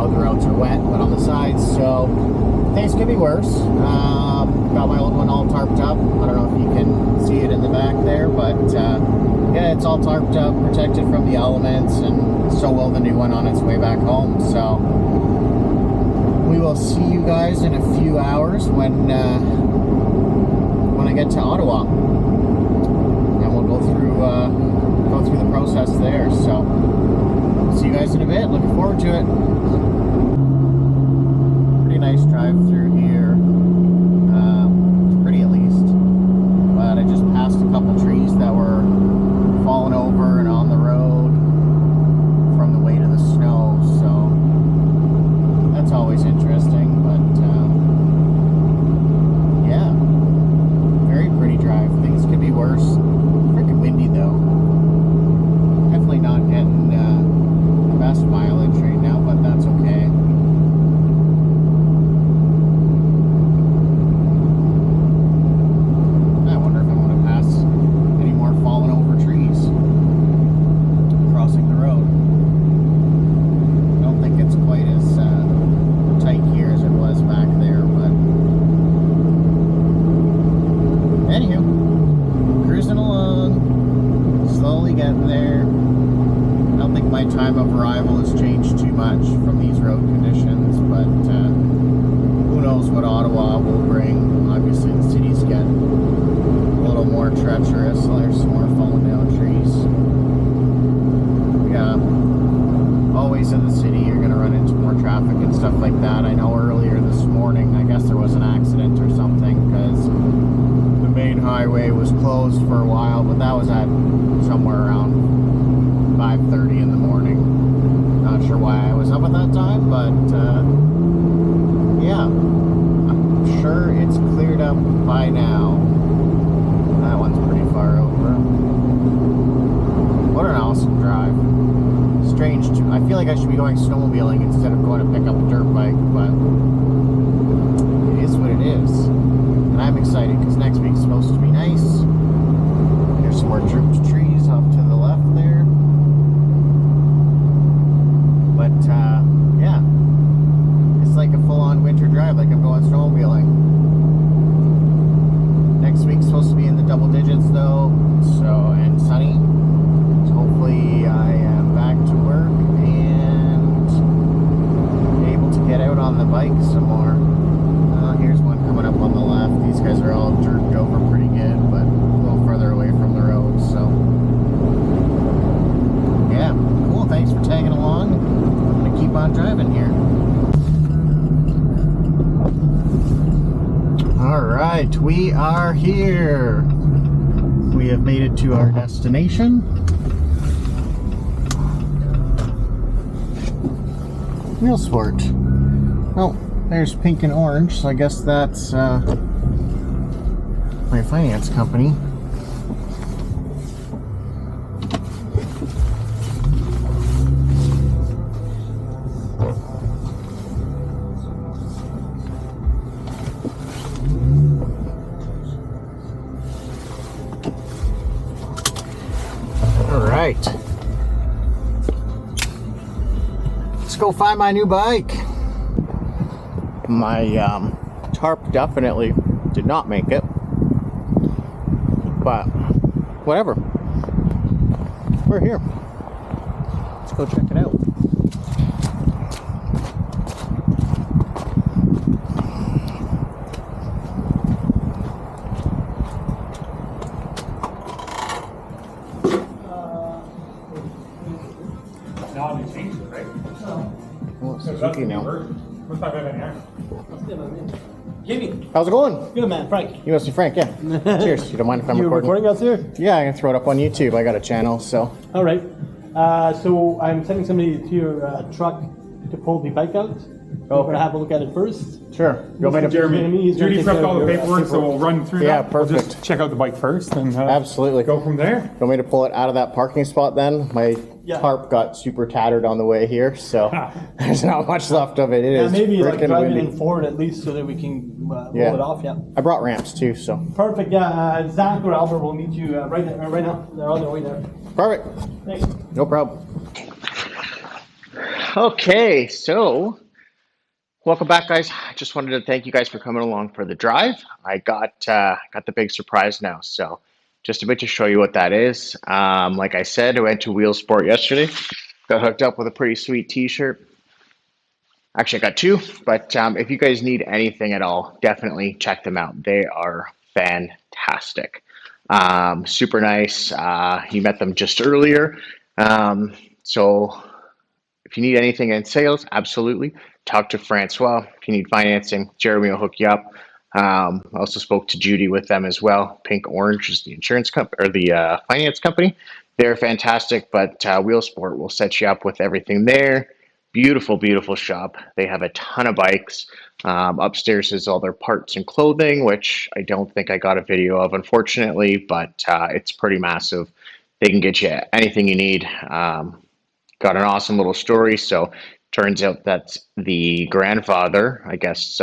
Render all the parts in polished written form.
now. The roads are wet, but on the sides, so things could be worse. Got my old one all tarped up. I don't know if you can see it in the back there, but yeah, it's all tarped up, protected from the elements, and so will the new one on its way back home. So we will see you guys in a few hours when I get to Ottawa, and we'll go through the process there. So see you guys in a bit. Looking forward to it. Pretty nice drive through here. Pretty at least. But I just passed a couple trees that were falling over and on the road from the weight of the snow. So that's always interesting. But yeah, very pretty drive. Things could be worse. Freaking windy though. Definitely not getting the best mileage right now, but that's okay. I wonder if I'm going to pass any more fallen over trees crossing the road. I don't think it's quite as tight here as it was back there, but anywho, cruising along, slowly getting there. I don't think my time of arrival has changed too much from these road conditions, but who knows what Ottawa will bring. Obviously the city's getting a little more treacherous, so there's some more falling down trees. Yeah, always in the city you're going to run into more traffic and stuff like that. I know earlier this morning, I guess there was an accident or something, because the main highway was closed for a while, but that was at somewhere around 5:30 in the morning. Not sure why I was up at that time, but yeah, I'm sure it's cleared up by now. That one's pretty far over. What an awesome drive. Strange too. I feel like I should be going snowmobiling instead of going to pick up a dirt bike, but it is what it is. And I'm excited because next week's supposed to be nice. There's some more drooped trees off to the left there. But yeah, it's like a full-on winter drive, like I'm going snowmobiling. Next week's supposed to be in the double digits though, so, and sunny. So hopefully I am back to work and able to get out on the bike some more. Here's one coming up on the left. These guys are all jerked over pretty good, but a little further away from the road, so yeah, cool. Thanks for tagging along. I'm gonna keep on driving here. Alright, we are here. We have made it to our destination. Wheelsport. Oh, there's pink and orange, so I guess that's my finance company. Alright. Let's go find my new bike. My tarp definitely did not make it, but whatever, we're here. Let's go check it out. Now they changed it, right? Well, it's Suzuki now. What's that in here? Jimmy. How's it going? Good man, Frank. You must be Frank, yeah. Cheers. You don't mind if I'm You recording us here? Yeah, I'm gonna throw it up on YouTube. I got a channel, so. All right. So I'm sending somebody to your truck to pull the bike out. We're going to have a look at it first. Sure. You want me to? Jeremy, Judy prepped all the paperwork, so we'll run through Yeah, that. perfect. We'll just check out the bike first and Absolutely. go from there. You want me to pull it out of that parking spot then? My tarp got super tattered on the way here, so there's not much left of it. It is maybe like frickin' driving windy. in forward at least so that we can roll Yeah. it off. Yeah. I brought ramps too, so. Perfect. Yeah. Zach or Albert will meet you right now. They're on their way there. Perfect. Thanks. No problem. Okay, so welcome back, guys. I just wanted to thank you guys for coming along for the drive. I got the big surprise now, so just a bit to show you what that is. Like I said, I went to Wheelsport yesterday, got hooked up with a pretty sweet T-shirt. Actually, I got two, but if you guys need anything at all, definitely check them out. They are fantastic. Super nice. You met them just earlier. So if you need anything in sales, absolutely talk to Francois. If you need financing, Jeremy will hook you up. I also spoke to Judy with them as well. Pink Orange is the insurance company or the finance company. They're fantastic, but Wheelsport will set you up with everything there. Beautiful, beautiful shop. They have a ton of bikes. Upstairs is all their parts and clothing, which I don't think I got a video of, unfortunately, but it's pretty massive. They can get you anything you need. Got an awesome little story. So turns out that the grandfather, I guess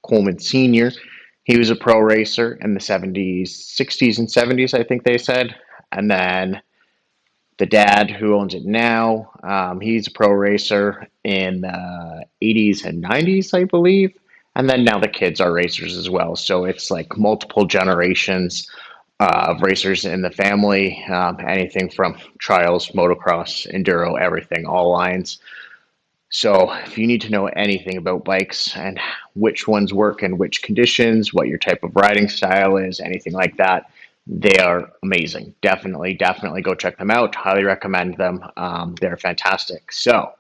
Coleman Sr., he was a pro racer in the 70s, 60s, and 70s, I think they said. And then the dad who owns it now, he's a pro racer in the 80s and 90s, I believe. And then now the kids are racers as well. So it's like multiple generations of racers in the family, anything from trials, motocross, enduro, everything, all lines. So if you need to know anything about bikes and which ones work in which conditions, what your type of riding style is, anything like that, they are amazing. Definitely, definitely go check them out. Highly recommend them. They're fantastic. So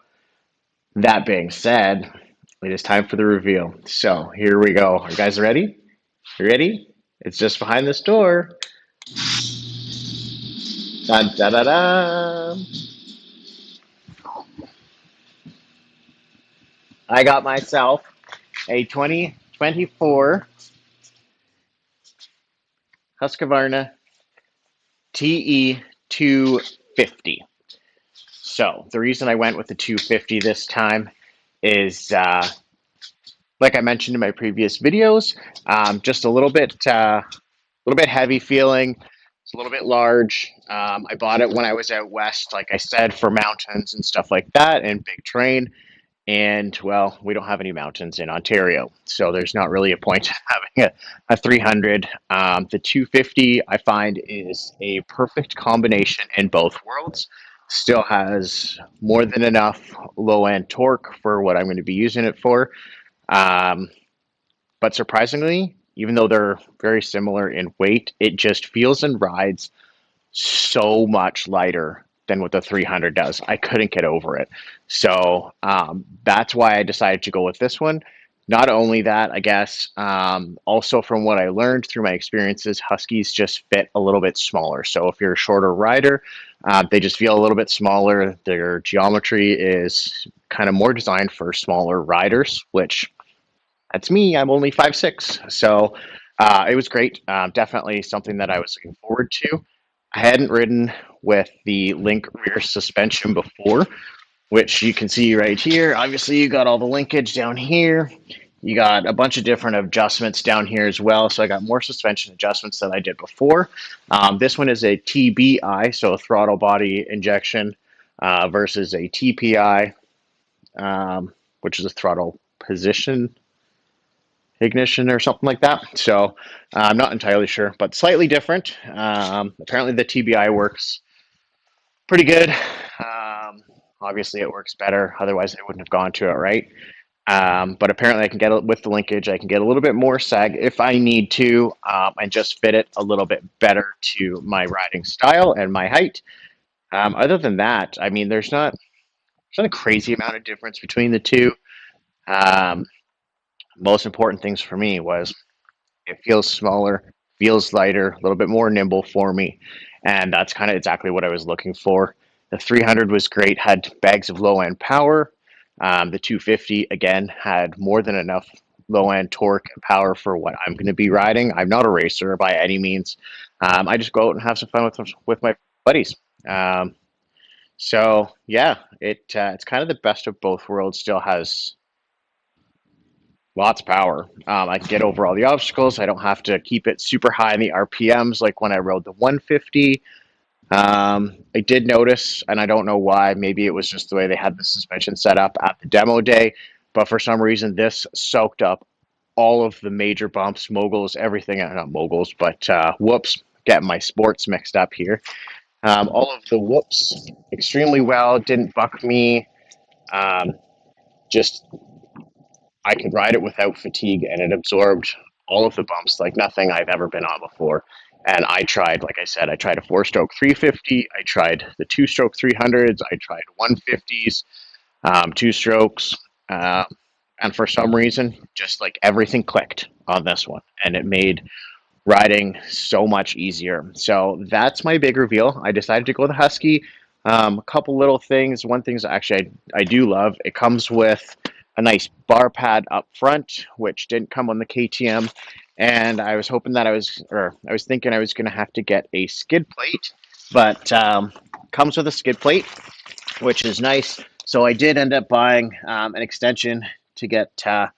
that being said, it is time for the reveal. So here we go. Are you guys ready? You ready? It's just behind this door. Dun, da, da, da. I got myself a 2024 Husqvarna TE 250. So the reason I went with the 250 this time is, like I mentioned in my previous videos, just a little bit heavy feeling. It's a little bit large. I bought it when I was out west, like I said, for mountains and stuff like that, and big terrain. And well, we don't have any mountains in Ontario, so there's not really a point having a 300. The 250 I find is a perfect combination in both worlds. Still has more than enough low end torque for what I'm going to be using it for. Um, but surprisingly, even though they're very similar in weight, it just feels and rides so much lighter than what the 300 does. I couldn't get over it. So that's why I decided to go with this one. Not only that, I guess, also from what I learned through my experiences, Huskies just fit a little bit smaller. So if you're a shorter rider, they just feel a little bit smaller. Their geometry is kind of more designed for smaller riders, which that's me. I'm only 5'6". So it was great. Definitely something that I was looking forward to. I hadn't ridden with the link rear suspension before, which you can see right here. Obviously, you got all the linkage down here. You got a bunch of different adjustments down here as well. So I got more suspension adjustments than I did before. This one is a TBI, so a throttle body injection, versus a TPI, which is a throttle position ignition or something like that. So I'm not entirely sure, but slightly different. Apparently the TBI works pretty good. Obviously it works better. Otherwise I wouldn't have gone to it, right? But apparently I can get it with the linkage. I can get a little bit more sag if I need to, and just fit it a little bit better to my riding style and my height. Other than that, I mean, there's not a crazy amount of difference between the two. Um, Most important things for me was it feels smaller, feels lighter, a little bit more nimble for me. And that's kind of exactly what I was looking for. The 300 was great, had bags of low end power. The 250, again, had more than enough low end torque and power for what I'm going to be riding. I'm not a racer by any means. I just go out and have some fun with my buddies. Um, so yeah, it's kind of the best of both worlds. Still has lots of power. I can get over all the obstacles. I don't have to keep it super high in the RPMs like when I rode the 150. I did notice, and I don't know why, maybe it was just the way they had the suspension set up at the demo day, but for some reason this soaked up all of the major bumps, moguls, everything, not moguls, but whoops, getting my sports mixed up here. All of the whoops extremely well, didn't buck me. Um, just I could ride it without fatigue, and it absorbed all of the bumps like nothing I've ever been on before. And I tried, like I said, I tried a 4-stroke 350, I tried the 2-stroke 300s, I tried 150s, 2 strokes, uh, and for some reason, just like everything clicked on this one, and it made riding so much easier. So that's my big reveal. I decided to go with the Husky. A couple little things. One thing's actually I do love. It comes with a nice bar pad up front, which didn't come on the KTM. And I was hoping that I was thinking I was going to have to get a skid plate, but comes with a skid plate, which is nice. So I did end up buying an extension to get the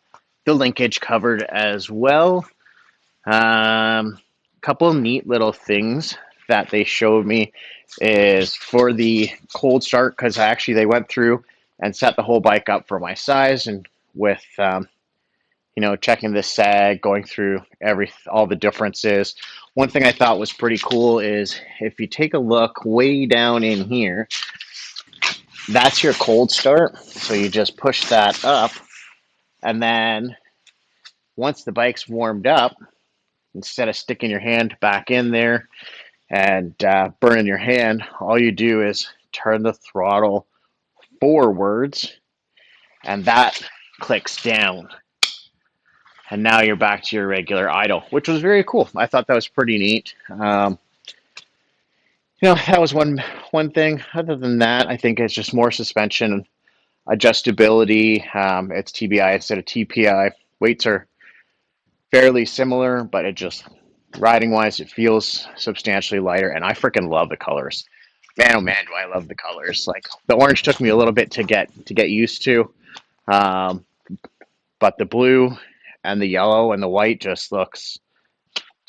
linkage covered as well. Couple of neat little things that they showed me is for the cold start, because actually they went through and set the whole bike up for my size, and with checking the sag, going through all the differences. One thing I thought was pretty cool is if you take a look way down in here, that's your cold start. So you just push that up, and then once the bike's warmed up, instead of sticking your hand back in there and burning your hand, all you do is turn the throttle forwards, and that clicks down. And now you're back to your regular idle, which was very cool. I thought that was pretty neat. That was one thing. Other than that, I think it's just more suspension adjustability. It's TBI instead of TPI. Weights are fairly similar, but it just riding wise, it feels substantially lighter. And I freaking love the colors. Man, oh man, do I love the colors! Like the orange took me a little bit to get used to, um, but the blue and the yellow and the white just looks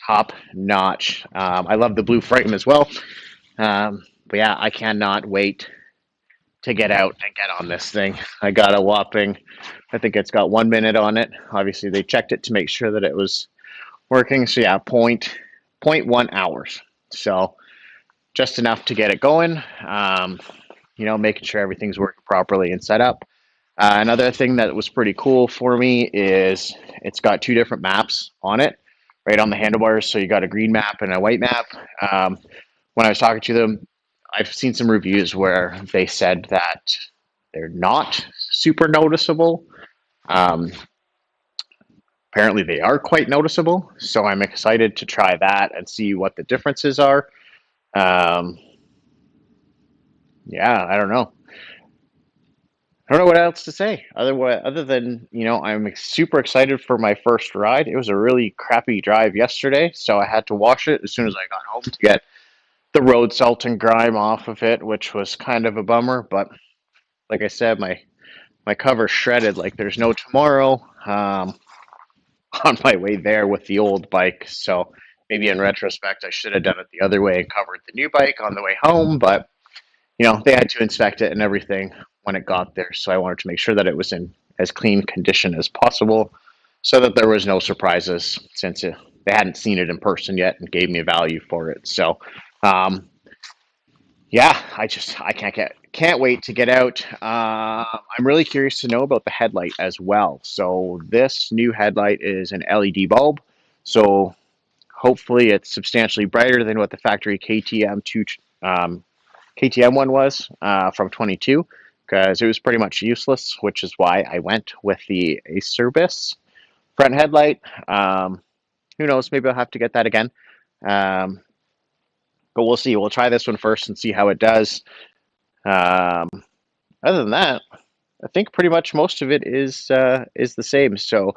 top notch. I love the blue frame as well. But yeah, I cannot wait to get out and get on this thing. I got a whopping, I think it's got 1 minute on it. Obviously, they checked it to make sure that it was working. So yeah, point 1 hours. So just enough to get it going. Making sure everything's working properly and set up. Another thing that was pretty cool for me is it's got 2 different maps on it, right on the handlebars. So you got a green map and a white map. When I was talking to them, I've seen some reviews where they said that they're not super noticeable. Um, Apparently, they are quite noticeable. So I'm excited to try that and see what the differences are. Um, yeah, I don't know. I don't know what else to say other than I'm super excited for my first ride. It was a really crappy drive yesterday, so I had to wash it as soon as I got home to get the road salt and grime off of it, which was kind of a bummer. But like I said, my cover shredded like there's no tomorrow on my way there with the old bike. So maybe in retrospect, I should have done it the other way and covered the new bike on the way home, but they had to inspect it and everything when it got there. So I wanted to make sure that it was in as clean condition as possible so that there was no surprises since they hadn't seen it in person yet and gave me a value for it. So, yeah, I can't wait to get out. I'm really curious to know about the headlight as well. So this new headlight is an LED bulb. So hopefully it's substantially brighter than what the factory KTM one was from 22, because it was pretty much useless, which is why I went with the Acerbis front headlight. Who knows? Maybe I'll have to get that again. Um, but we'll see. We'll try this one first and see how it does. Um, Other than that, I think pretty much most of it is the same. So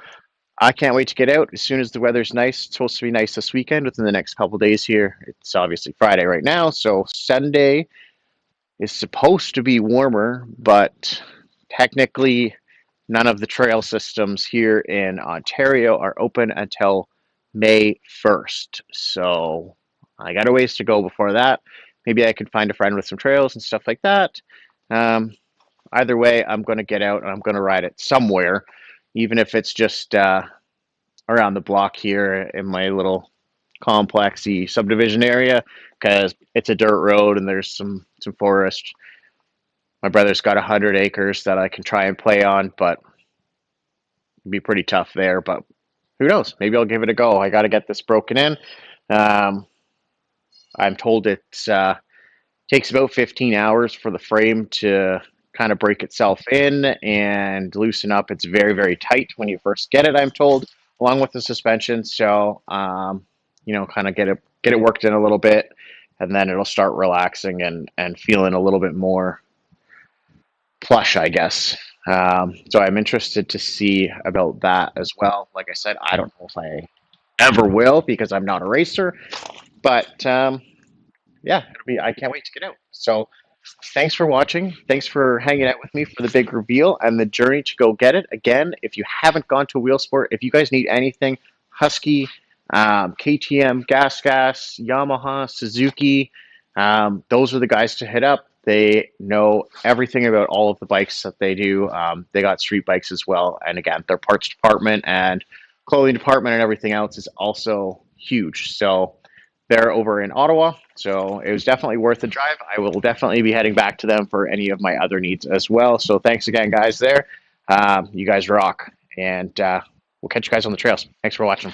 I can't wait to get out as soon as the weather's nice. It's supposed to be nice this weekend within the next couple days here. It's obviously Friday right now, so Sunday is supposed to be warmer, but technically none of the trail systems here in Ontario are open until May 1st. So I got a ways to go before that. maybe I could find a friend with some trails and stuff like that. Either way, I'm going to get out and I'm going to ride it somewhere, even if it's just around the block here in my little complexy subdivision area, because it's a dirt road and there's some forest. My brother's got 100 acres that I can try and play on, but it'd be pretty tough there. But who knows? Maybe I'll give it a go. I got to get this broken in. Um, I'm told it takes about 15 hours for the frame to kind of break itself in and loosen up. It's very, very tight when you first get it, I'm told, along with the suspension. So, kind of get it worked in a little bit, and then it'll start relaxing and feeling a little bit more plush, I guess. So I'm interested to see about that as well. Like I said, I don't know if I ever will because I'm not a racer, but yeah, I can't wait to get out. So thanks for watching. Thanks for hanging out with me for the big reveal and the journey to go get it. Again, if you haven't gone to Wheelsport, if you guys need anything, Husky, KTM, Gas, Yamaha, Suzuki, those are the guys to hit up. They know everything about all of the bikes that they do. They got street bikes as well. And again, their parts department and clothing department and everything else is also huge. So they're over in Ottawa, so it was definitely worth the drive. I will definitely be heading back to them for any of my other needs as well. So thanks again, guys, there. You guys rock, and we'll catch you guys on the trails. Thanks for watching.